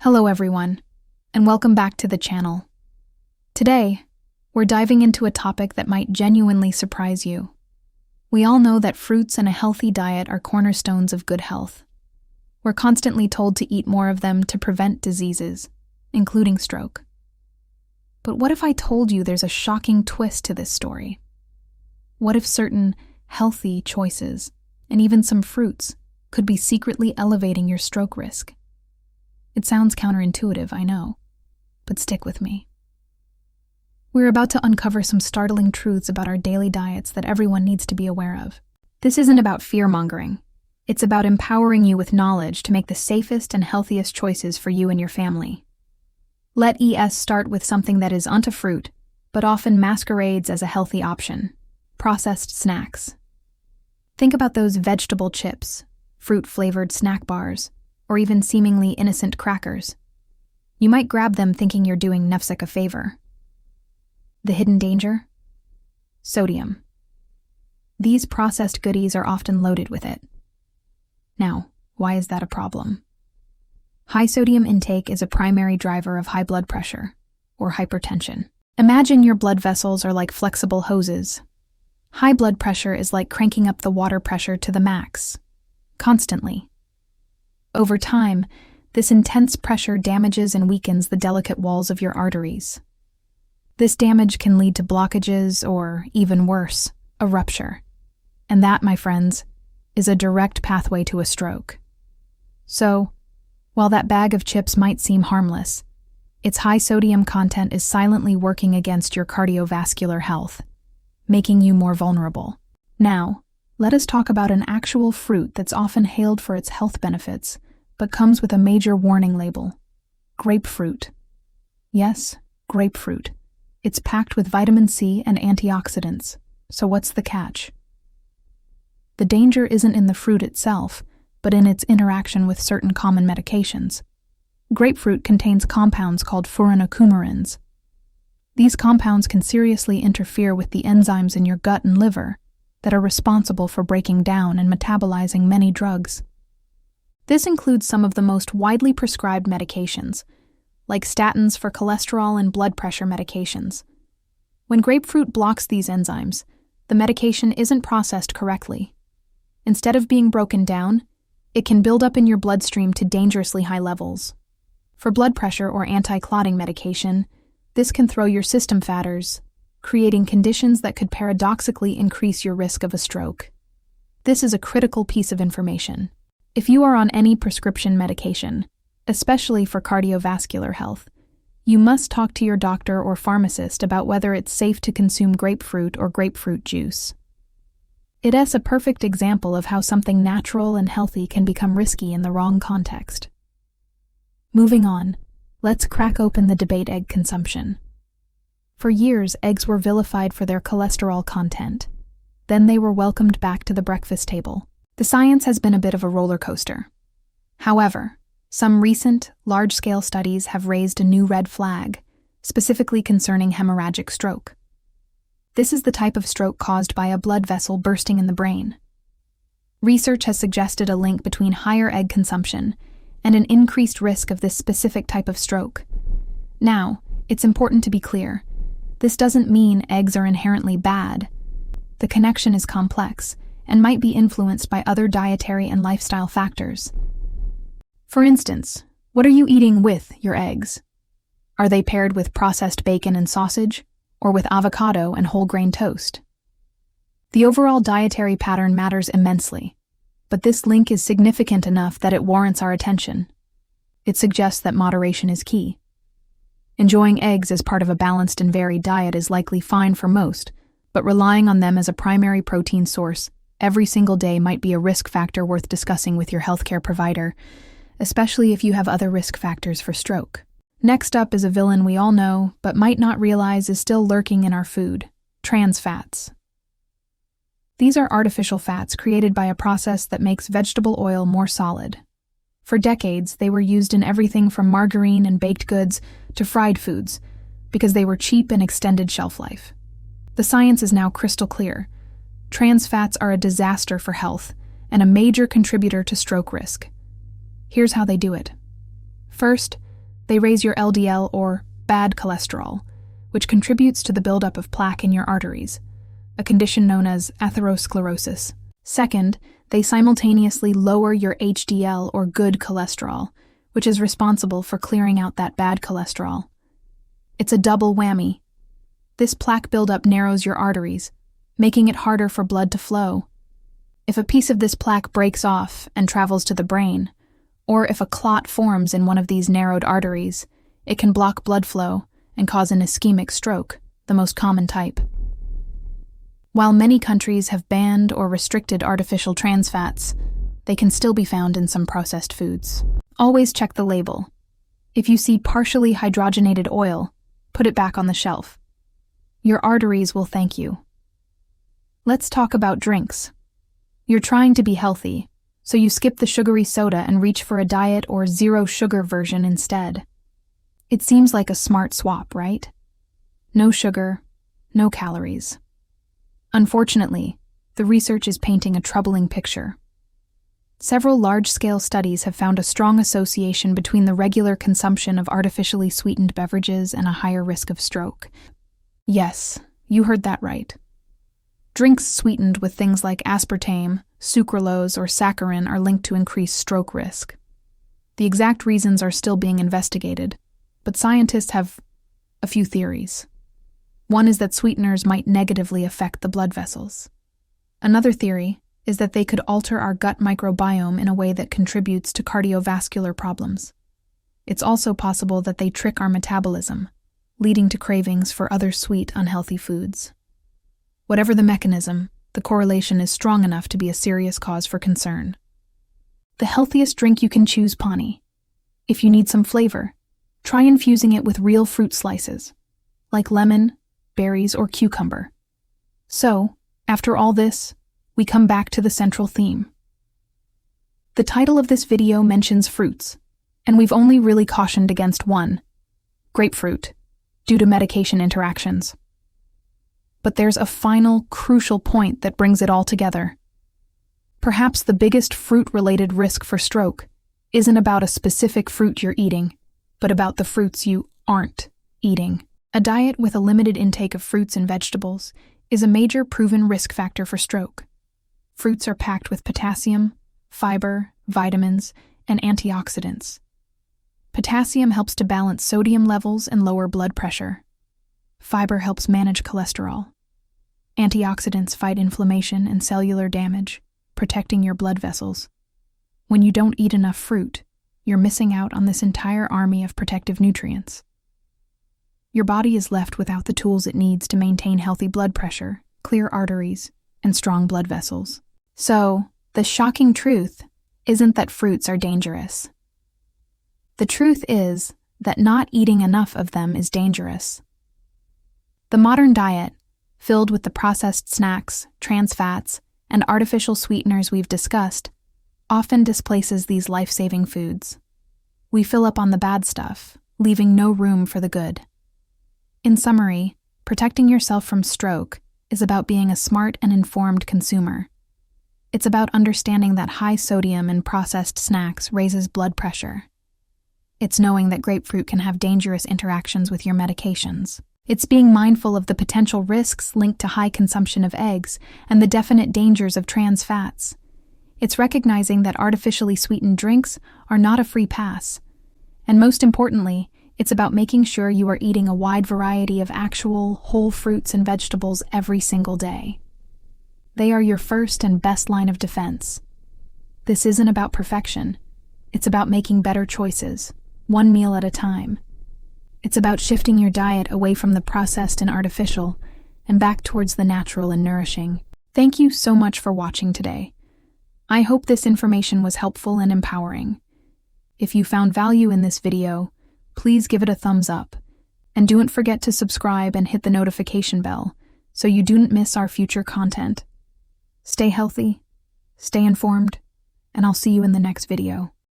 Hello everyone, and welcome back to the channel. Today, we're diving into a topic that might genuinely surprise you. We all know that fruits and a healthy diet are cornerstones of good health. We're constantly told to eat more of them to prevent diseases, including stroke. But what if I told you there's a shocking twist to this story? What if certain healthy choices, and even some fruits, could be secretly elevating your stroke risk? It sounds counterintuitive, I know, but stick with me. We're about to uncover some startling truths about our daily diets that everyone needs to be aware of. This isn't about fear-mongering. It's about empowering you with knowledge to make the safest and healthiest choices for you and your family. Let us start with something that isn't a fruit, but often masquerades as a healthy option: processed snacks. Think about those vegetable chips, fruit-flavored snack bars, or even seemingly innocent crackers. You might grab them thinking you're doing nafsak a favor. The hidden danger? Sodium. These processed goodies are often loaded with it. Now, why is that a problem? High sodium intake is a primary driver of high blood pressure, or hypertension. Imagine your blood vessels are like flexible hoses. High blood pressure is like cranking up the water pressure to the max, constantly. Over time, this intense pressure damages and weakens the delicate walls of your arteries. This damage can lead to blockages or, even worse, a rupture. And that, my friends, is a direct pathway to a stroke. So, while that bag of chips might seem harmless, its high sodium content is silently working against your cardiovascular health, making you more vulnerable. Now, let us talk about an actual fruit that's often hailed for its health benefits, but comes with a major warning label: grapefruit. Yes, grapefruit. It's packed with vitamin C and antioxidants. So what's the catch? The danger isn't in the fruit itself, but in its interaction with certain common medications. Grapefruit contains compounds called furanocoumarins. These compounds can seriously interfere with the enzymes in your gut and liver that are responsible for breaking down and metabolizing many drugs. This includes some of the most widely prescribed medications, like statins for cholesterol and blood pressure medications. When grapefruit blocks these enzymes, the medication isn't processed correctly. Instead of being broken down, it can build up in your bloodstream to dangerously high levels. For blood pressure or anti-clotting medication, this can throw your system fatters, creating conditions that could paradoxically increase your risk of a stroke. This is a critical piece of information. If you are on any prescription medication, especially for cardiovascular health, you must talk to your doctor or pharmacist about whether it's safe to consume grapefruit or grapefruit juice. It is a perfect example of how something natural and healthy can become risky in the wrong context. Moving on, let's crack open the debate: egg consumption. For years, eggs were vilified for their cholesterol content. Then they were welcomed back to the breakfast table. The science has been a bit of a roller coaster. However, some recent, large-scale studies have raised a new red flag, specifically concerning hemorrhagic stroke. This is the type of stroke caused by a blood vessel bursting in the brain. Research has suggested a link between higher egg consumption and an increased risk of this specific type of stroke. Now, it's important to be clear. This doesn't mean eggs are inherently bad. The connection is complex and might be influenced by other dietary and lifestyle factors. For instance, what are you eating with your eggs? Are they paired with processed bacon and sausage, or with avocado and whole grain toast? The overall dietary pattern matters immensely, but this link is significant enough that it warrants our attention. It suggests that moderation is key. Enjoying eggs as part of a balanced and varied diet is likely fine for most, but relying on them as a primary protein source every single day might be a risk factor worth discussing with your healthcare provider, especially if you have other risk factors for stroke. Next up is a villain we all know, but might not realize is still lurking in our food: trans fats. These are artificial fats created by a process that makes vegetable oil more solid. For decades, they were used in everything from margarine and baked goods to fried foods, because they were cheap and extended shelf life. The science is now crystal clear. Trans fats are a disaster for health and a major contributor to stroke risk. Here's how they do it. First, They raise your LDL, or bad cholesterol, which contributes to the buildup of plaque in your arteries, a condition known as atherosclerosis. Second, they simultaneously lower your HDL, or good cholesterol, which is responsible for clearing out that bad cholesterol. It's a double whammy. This plaque buildup narrows your arteries, making it harder for blood to flow. If a piece of this plaque breaks off and travels to the brain, or if a clot forms in one of these narrowed arteries, it can block blood flow and cause an ischemic stroke, the most common type. While many countries have banned or restricted artificial trans fats, they can still be found in some processed foods. Always check the label. If you see partially hydrogenated oil, put it back on the shelf. Your arteries will thank you. Let's talk about drinks. You're trying to be healthy, so you skip the sugary soda and reach for a diet or zero-sugar version instead. It seems like a smart swap, right? No sugar, no calories. Unfortunately, the research is painting a troubling picture. Several large-scale studies have found a strong association between the regular consumption of artificially sweetened beverages and a higher risk of stroke. Yes, you heard that right. Drinks sweetened with things like aspartame, sucralose, or saccharin are linked to increased stroke risk. The exact reasons are still being investigated, but scientists have a few theories. One is that sweeteners might negatively affect the blood vessels. Another theory is that they could alter our gut microbiome in a way that contributes to cardiovascular problems. It's also possible that they trick our metabolism, leading to cravings for other sweet, unhealthy foods. Whatever the mechanism, the correlation is strong enough to be a serious cause for concern. The healthiest drink you can choose, Pani. If you need some flavor, try infusing it with real fruit slices, like lemon, berries, or cucumber. So, after all this, we come back to the central theme. The title of this video mentions fruits, and we've only really cautioned against one, grapefruit, due to medication interactions. But there's a final, crucial point that brings it all together. Perhaps the biggest fruit-related risk for stroke isn't about a specific fruit you're eating, but about the fruits you aren't eating. A diet with a limited intake of fruits and vegetables is a major proven risk factor for stroke. Fruits are packed with potassium, fiber, vitamins, and antioxidants. Potassium helps to balance sodium levels and lower blood pressure. Fiber helps manage cholesterol. Antioxidants fight inflammation and cellular damage, protecting your blood vessels. When you don't eat enough fruit, you're missing out on this entire army of protective nutrients. Your body is left without the tools it needs to maintain healthy blood pressure, clear arteries, and strong blood vessels. So, the shocking truth isn't that fruits are dangerous. The truth is that not eating enough of them is dangerous. The modern diet, filled with the processed snacks, trans fats, and artificial sweeteners we've discussed, often displaces these life-saving foods. We fill up on the bad stuff, leaving no room for the good. In summary, protecting yourself from stroke is about being a smart and informed consumer. It's about understanding that high sodium in processed snacks raises blood pressure. It's knowing that grapefruit can have dangerous interactions with your medications. It's being mindful of the potential risks linked to high consumption of eggs and the definite dangers of trans fats. It's recognizing that artificially sweetened drinks are not a free pass. And most importantly, it's about making sure you are eating a wide variety of actual, whole fruits and vegetables every single day. They are your first and best line of defense. This isn't about perfection. It's about making better choices, one meal at a time. It's about shifting your diet away from the processed and artificial and back towards the natural and nourishing. Thank you so much for watching today. I hope this information was helpful and empowering. If you found value in this video, please give it a thumbs up, and don't forget to subscribe and hit the notification bell so you don't miss our future content. Stay healthy, stay informed, and I'll see you in the next video.